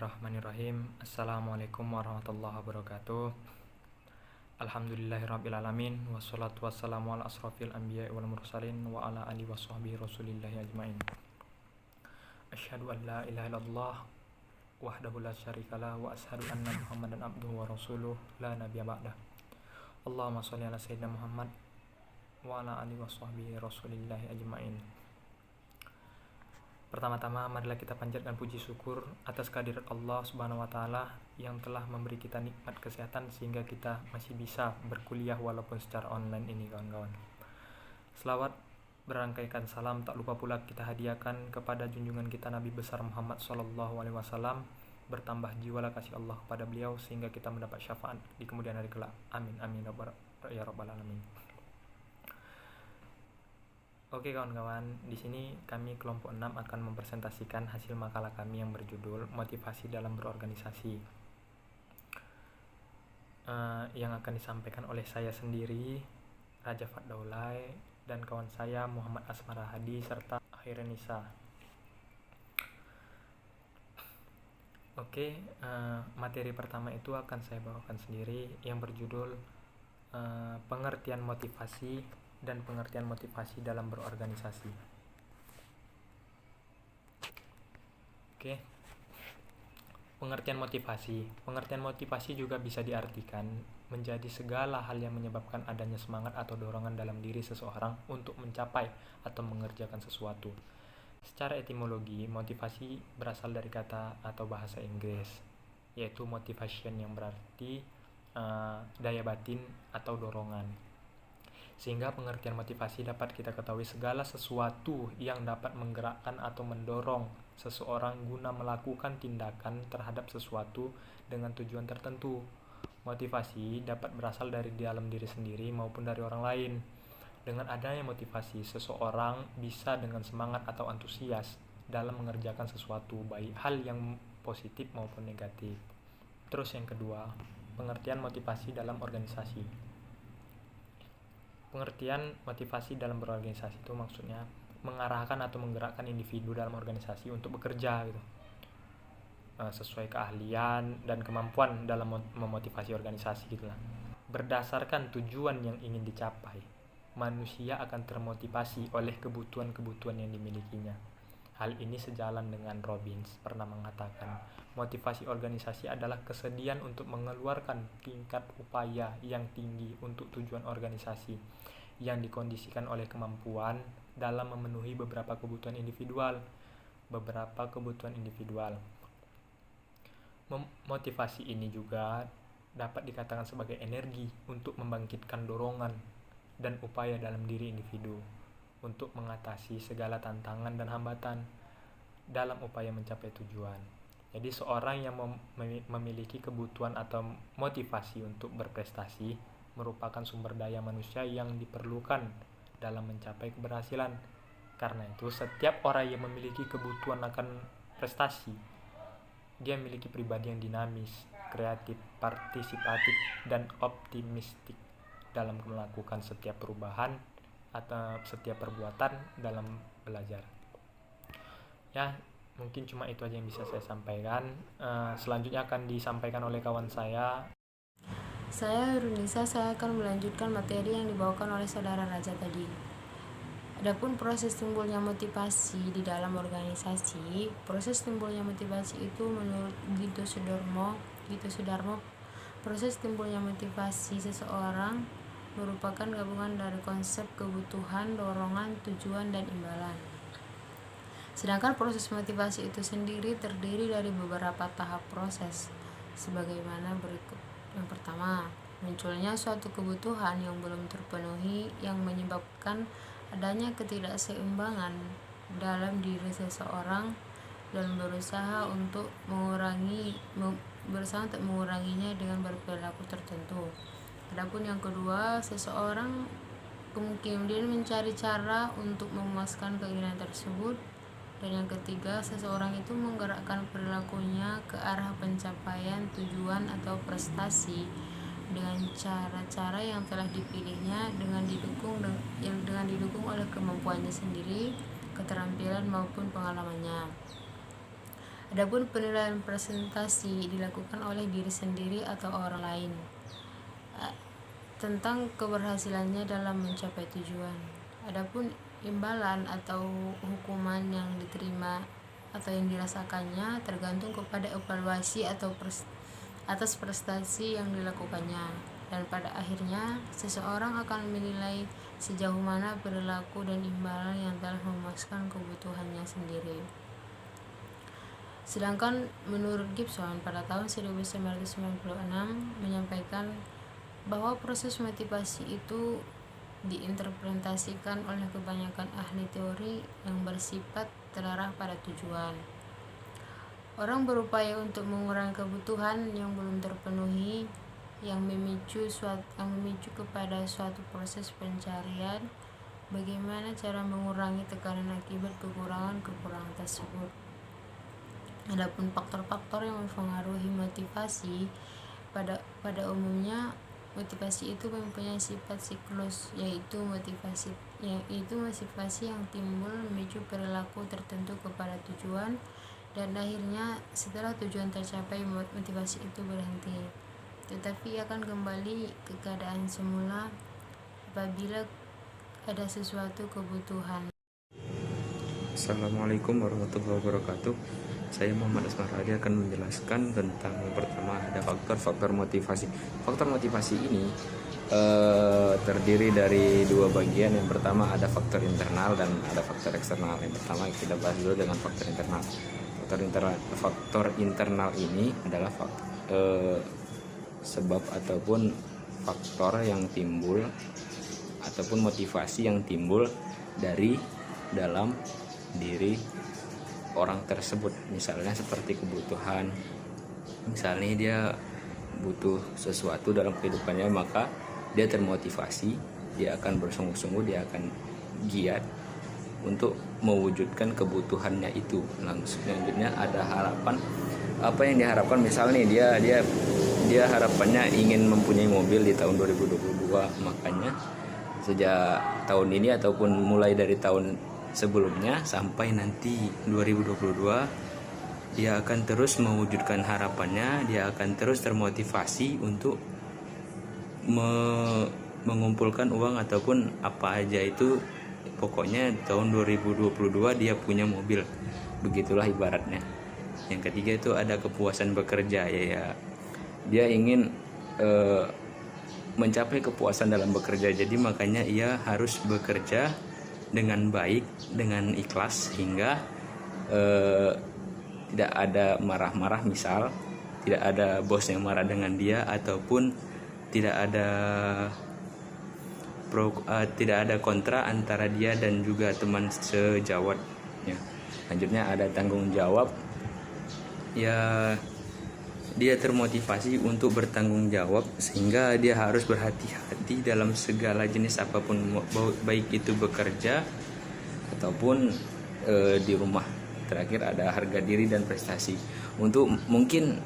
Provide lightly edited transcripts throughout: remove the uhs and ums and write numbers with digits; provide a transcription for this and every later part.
Bismillahirrahmanirrahim. Assalamualaikum warahmatullahi wabarakatuh. Alhamdulillahirrabbilalamin. Wassalatu wassalamu ala asrafil anbiya wal mursalin wa ala alihi wa sahbihi rasulillahi ajma'in. Asyhadu an la ilaha illallah wahdahu la syarikalah wa asyhadu anna muhammadan abduhu wa rasuluh la nabiyya ba'dah. Allahumma sholli ala sayyidina Muhammad wa ala alihi wa sahbihi rasulillahi ajma'in. Pertama-tama marilah kita panjatkan puji syukur atas kehadirat Allah Subhanahu wa taala yang telah memberi kita nikmat kesehatan sehingga kita masih bisa berkuliah walaupun secara online ini, kawan-kawan. Selawat berangkaikan salam tak lupa pula kita hadiahkan kepada junjungan kita Nabi besar Muhammad SAW. Bertambah jiwalah kasih Allah kepada beliau sehingga kita mendapat syafaat di kemudian hari kelak. Amin amin ya rabbal alamin. Oke kawan-kawan, di sini kami kelompok 6 akan mempresentasikan hasil makalah kami yang berjudul Motivasi dalam Berorganisasi, yang akan disampaikan oleh saya sendiri, Raja Fatdaulay, dan kawan saya Muhammad Asmara Hadi serta Ahirnisa. Oke, materi pertama itu akan saya bawakan sendiri yang berjudul pengertian motivasi dan pengertian motivasi dalam berorganisasi. Oke. Pengertian motivasi. Pengertian motivasi juga bisa diartikan menjadi segala hal yang menyebabkan adanya semangat atau dorongan dalam diri seseorang untuk mencapai atau mengerjakan sesuatu. Secara etimologi, motivasi berasal dari kata atau bahasa Inggris, yaitu motivation yang berarti daya batin atau dorongan. Sehingga pengertian motivasi dapat kita ketahui segala sesuatu yang dapat menggerakkan atau mendorong seseorang guna melakukan tindakan terhadap sesuatu dengan tujuan tertentu. Motivasi dapat berasal dari dalam diri sendiri maupun dari orang lain. Dengan adanya motivasi, seseorang bisa dengan semangat atau antusias dalam mengerjakan sesuatu, baik hal yang positif maupun negatif. Terus yang kedua, pengertian motivasi dalam organisasi. Pengertian motivasi dalam berorganisasi itu maksudnya mengarahkan atau menggerakkan individu dalam organisasi untuk bekerja gitu, sesuai keahlian dan kemampuan dalam memotivasi organisasi gitulah. Berdasarkan tujuan yang ingin dicapai, manusia akan termotivasi oleh kebutuhan-kebutuhan yang dimilikinya. Hal ini sejalan dengan Robbins pernah mengatakan, motivasi organisasi adalah kesediaan untuk mengeluarkan tingkat upaya yang tinggi untuk tujuan organisasi yang dikondisikan oleh kemampuan dalam memenuhi beberapa kebutuhan individual. Motivasi ini juga dapat dikatakan sebagai energi untuk membangkitkan dorongan dan upaya dalam diri individu untuk mengatasi segala tantangan dan hambatan dalam upaya mencapai tujuan. Jadi seorang yang memiliki kebutuhan atau motivasi untuk berprestasi merupakan sumber daya manusia yang diperlukan dalam mencapai keberhasilan. Karena itu setiap orang yang memiliki kebutuhan akan prestasi, dia memiliki pribadi yang dinamis, kreatif, partisipatif, dan optimistik dalam melakukan setiap perubahan atau setiap perbuatan dalam belajar. Ya, mungkin cuma itu aja yang bisa saya sampaikan. Selanjutnya akan disampaikan oleh kawan saya. Saya Ahirnisa, saya akan melanjutkan materi yang dibawakan oleh saudara Raja tadi. Adapun proses timbulnya motivasi di dalam organisasi, proses timbulnya motivasi itu menurut Gito Sudarmo, proses timbulnya motivasi seseorang merupakan gabungan dari konsep kebutuhan, dorongan, tujuan, dan imbalan. Sedangkan proses motivasi itu sendiri terdiri dari beberapa tahap proses, sebagaimana berikut. Yang pertama, munculnya suatu kebutuhan yang belum terpenuhi yang menyebabkan adanya ketidakseimbangan dalam diri seseorang dan berusaha untuk menguranginya dengan berperilaku tertentu. Adapun yang kedua, seseorang kemudian mencari cara untuk memuaskan keinginan tersebut. Dan yang ketiga, seseorang itu menggerakkan perilakunya ke arah pencapaian tujuan atau prestasi dengan cara-cara yang telah dipilihnya dengan didukung oleh kemampuannya sendiri, keterampilan maupun pengalamannya. Adapun penilaian presentasi dilakukan oleh diri sendiri atau orang lain tentang keberhasilannya dalam mencapai tujuan. Adapun imbalan atau hukuman yang diterima atau yang dirasakannya tergantung kepada evaluasi atau atas prestasi yang dilakukannya, dan pada akhirnya seseorang akan menilai sejauh mana perilaku dan imbalan yang telah memuaskan kebutuhannya sendiri. Sedangkan menurut Gibson pada tahun 1996 menyampaikan bahwa proses motivasi itu diinterpretasikan oleh kebanyakan ahli teori yang bersifat terarah pada tujuan. Orang berupaya untuk mengurangi kebutuhan yang belum terpenuhi yang memicu kepada suatu proses pencarian bagaimana cara mengurangi tekanan akibat kekurangan tersebut. Adapun faktor-faktor yang mempengaruhi motivasi pada umumnya motivasi itu mempunyai sifat siklus, yaitu motivasi yang timbul memicu perilaku tertentu kepada tujuan, dan akhirnya setelah tujuan tercapai motivasi itu berhenti, tetapi akan kembali ke keadaan semula apabila ada sesuatu kebutuhan. Assalamualaikum warahmatullahi wabarakatuh. Saya Muhammad Asmaradi akan menjelaskan tentang yang pertama ada faktor motivasi. Faktor motivasi ini terdiri dari dua bagian. Yang pertama ada faktor internal dan ada faktor eksternal. Yang pertama kita bahas dulu dengan faktor internal. Faktor internal ini adalah sebab ataupun faktor yang timbul ataupun motivasi yang timbul dari dalam diri orang tersebut. Misalnya seperti kebutuhan, misalnya dia butuh sesuatu dalam kehidupannya, maka dia termotivasi, dia akan bersungguh-sungguh, dia akan giat untuk mewujudkan kebutuhannya itu. Selanjutnya ada harapan, apa yang diharapkan, misalnya dia harapannya ingin mempunyai mobil di tahun 2022, makanya sejak tahun ini ataupun mulai dari tahun sebelumnya sampai nanti 2022 dia akan terus mewujudkan harapannya, dia akan terus termotivasi untuk mengumpulkan uang ataupun apa aja itu, pokoknya tahun 2022 dia punya mobil, begitulah ibaratnya. Yang ketiga itu ada kepuasan bekerja, ya dia ingin mencapai kepuasan dalam bekerja, jadi makanya ia harus bekerja dengan baik, dengan ikhlas, hingga tidak ada marah-marah, misal tidak ada bos yang marah dengan dia, ataupun tidak ada kontra antara dia dan juga teman sejawatnya. Lanjutnya ada tanggung jawab, ya dia termotivasi untuk bertanggung jawab sehingga dia harus berhati-hati dalam segala jenis apapun, baik itu bekerja ataupun di rumah. Terakhir ada harga diri dan prestasi. Untuk mungkin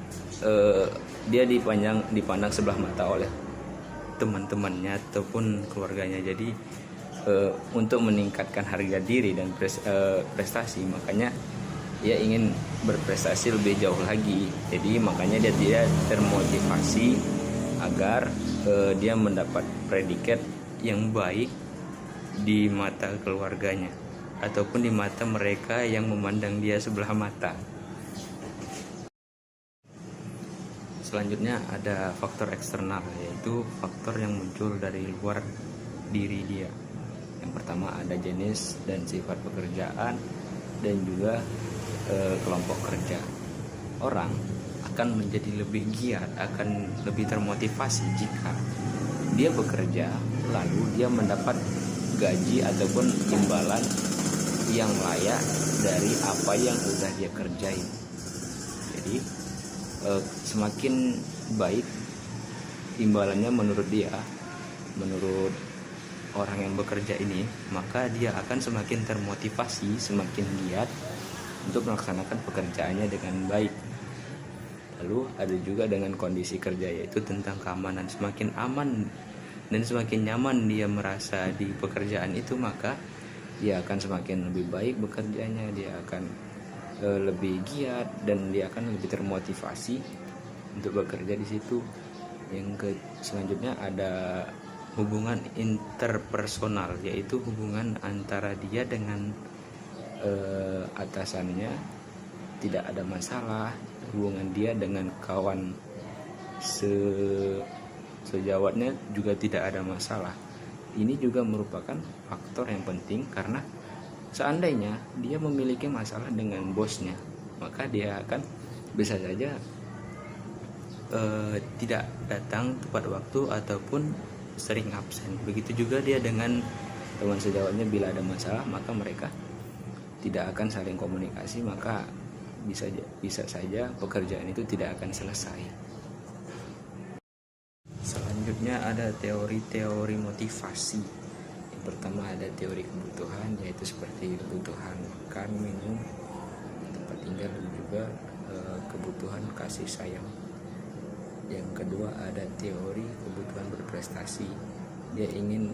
dia dipandang sebelah mata oleh teman-temannya ataupun keluarganya. Jadi untuk meningkatkan harga diri dan prestasi, makanya dia ingin berprestasi lebih jauh lagi. Jadi makanya dia termotivasi agar dia mendapat predikat yang baik di mata keluarganya ataupun di mata mereka yang memandang dia sebelah mata. Selanjutnya ada faktor eksternal, yaitu faktor yang muncul dari luar diri dia. Yang pertama ada jenis dan sifat pekerjaan dan juga kelompok kerja. Orang akan menjadi lebih giat, akan lebih termotivasi jika dia bekerja lalu dia mendapat gaji ataupun imbalan yang layak dari apa yang sudah dia kerjain. Jadi semakin baik imbalannya menurut dia, menurut orang yang bekerja ini, maka dia akan semakin termotivasi, semakin giat untuk melaksanakan pekerjaannya dengan baik. Lalu ada juga dengan kondisi kerja, yaitu tentang keamanan. Semakin aman dan semakin nyaman dia merasa di pekerjaan itu, maka dia akan semakin lebih baik bekerjanya, dia akan lebih giat dan dia akan lebih termotivasi untuk bekerja di situ. Selanjutnya ada hubungan interpersonal, yaitu hubungan antara dia dengan atasannya tidak ada masalah, hubungan dia dengan kawan sejawatnya juga tidak ada masalah. Ini juga merupakan faktor yang penting karena seandainya dia memiliki masalah dengan bosnya, maka dia akan bisa saja tidak datang tepat waktu ataupun sering absen. Begitu juga dia dengan teman sejawatnya, bila ada masalah maka mereka tidak akan saling komunikasi, maka bisa saja pekerjaan itu tidak akan selesai. Selanjutnya ada teori-teori motivasi. Yang pertama ada teori kebutuhan, yaitu seperti kebutuhan makan, minum, tempat tinggal, dan juga kebutuhan kasih sayang. Yang kedua ada teori kebutuhan berprestasi. Dia ingin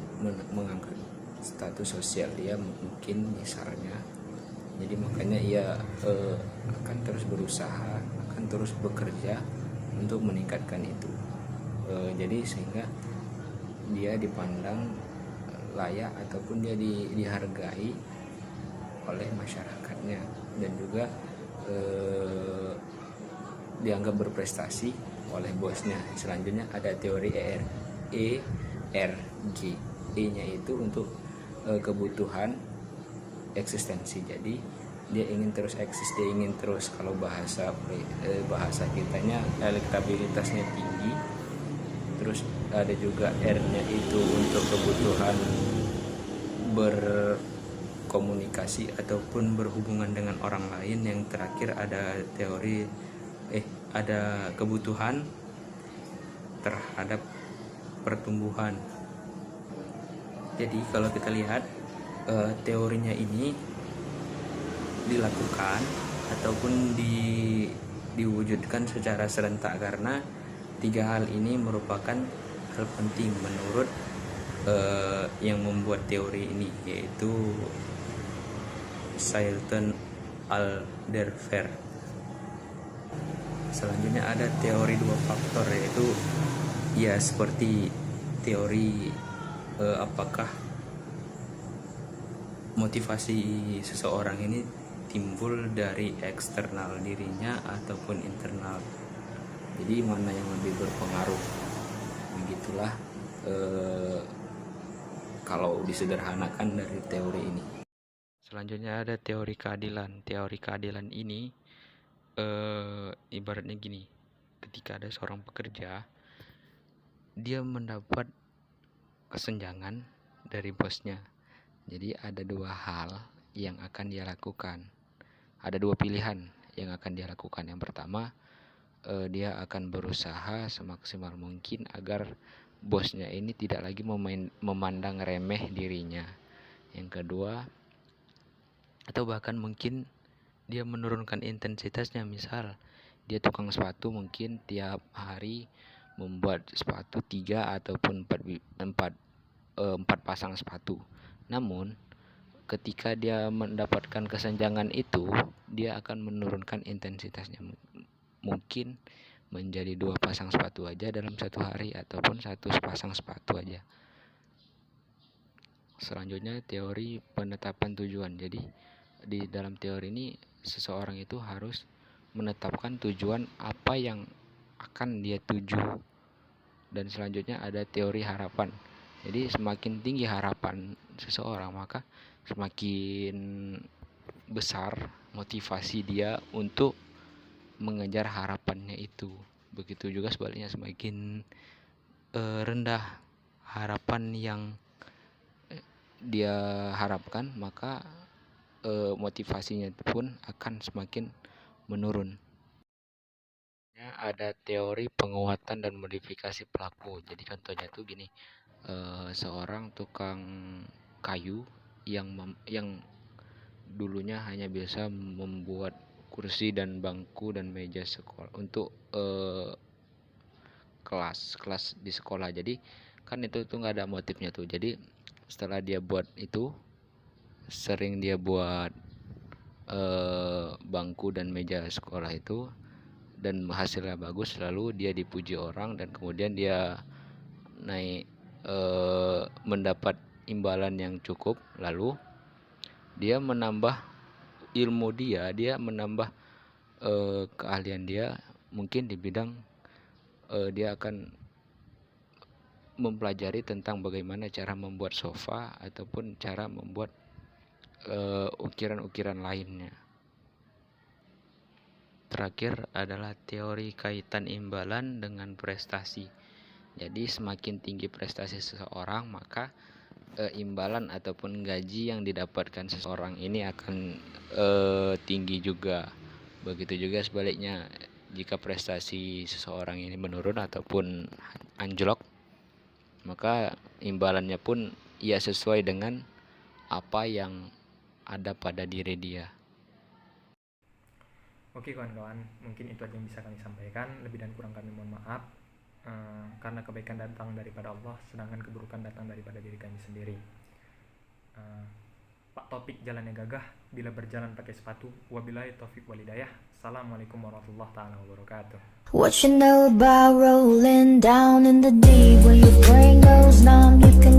mengangkat status sosial dia mungkin misalnya, jadi makanya ia akan terus berusaha, akan terus bekerja untuk meningkatkan itu. Jadi sehingga dia dipandang layak ataupun dia dihargai oleh masyarakatnya, dan juga dianggap berprestasi oleh bosnya. Selanjutnya ada teori ERG. E-nya itu untuk kebutuhan eksistensi. Jadi dia ingin terus eksis, dia ingin terus, kalau bahasa kitanya elektabilitasnya tinggi. Terus ada juga R-nya itu untuk kebutuhan berkomunikasi ataupun berhubungan dengan orang lain. Yang terakhir ada ada kebutuhan terhadap pertumbuhan. Jadi kalau kita lihat teorinya ini dilakukan ataupun diwujudkan secara serentak karena tiga hal ini merupakan hal penting menurut yang membuat teori ini, yaitu Sailton Alderfer. Selanjutnya ada teori dua faktor, yaitu ya seperti teori apakah motivasi seseorang ini timbul dari eksternal dirinya ataupun internal. Jadi mana yang lebih berpengaruh? Begitulah kalau disederhanakan dari teori ini. Selanjutnya ada teori keadilan. Teori keadilan ini ibaratnya gini, ketika ada seorang pekerja, dia mendapat kesenjangan dari bosnya. Jadi ada dua hal yang akan dia lakukan. Ada dua pilihan yang akan dia lakukan. Yang pertama, dia akan berusaha semaksimal mungkin agar bosnya ini tidak lagi memandang remeh dirinya. Yang kedua, atau bahkan mungkin dia menurunkan intensitasnya. Misal dia tukang sepatu, mungkin tiap hari membuat sepatu 3 ataupun 4 pasang sepatu. Namun ketika dia mendapatkan kesenjangan itu, dia akan menurunkan intensitasnya, mungkin menjadi 2 pasang sepatu aja dalam satu hari ataupun 1 pasang sepatu aja. Selanjutnya teori penetapan tujuan. Jadi di dalam teori ini seseorang itu harus menetapkan tujuan apa yang akan dia tuju. Dan selanjutnya ada teori harapan. Jadi semakin tinggi harapan seseorang, maka semakin besar motivasi dia untuk mengejar harapannya itu. Begitu juga sebaliknya, semakin rendah harapan yang dia harapkan, maka motivasinya pun akan semakin menurun. Ada teori penguatan dan modifikasi pelaku. Jadi contohnya tuh gini, seorang tukang kayu yang dulunya hanya biasa membuat kursi dan bangku dan meja sekolah untuk kelas di sekolah. Jadi kan itu tuh nggak ada motifnya tuh. Jadi setelah dia buat itu, sering dia buat bangku dan meja sekolah itu dan hasilnya bagus, lalu dia dipuji orang dan kemudian dia naik mendapat imbalan yang cukup, lalu dia menambah ilmu dia menambah keahlian dia, mungkin di bidang dia akan mempelajari tentang bagaimana cara membuat sofa ataupun cara membuat ukiran-ukiran lainnya. Terakhir adalah teori kaitan imbalan dengan prestasi. Jadi semakin tinggi prestasi seseorang, maka imbalan ataupun gaji yang didapatkan seseorang ini akan tinggi juga. Begitu juga sebaliknya, jika prestasi seseorang ini menurun ataupun anjlok, maka imbalannya pun ia sesuai dengan apa yang ada pada diri dia. Oke kawan-kawan, mungkin itu aja yang bisa kami sampaikan. Lebih dan kurang kami mohon maaf, karena kebaikan datang daripada Allah, sedangkan keburukan datang daripada diri kami sendiri. Pak Topik jalannya gagah bila berjalan pakai sepatu. Wabillahi taufik walhidayah. Assalamualaikum warahmatullahi taala wabarakatuh. What you know about rolling down in the deep? When your brain goes numb, you can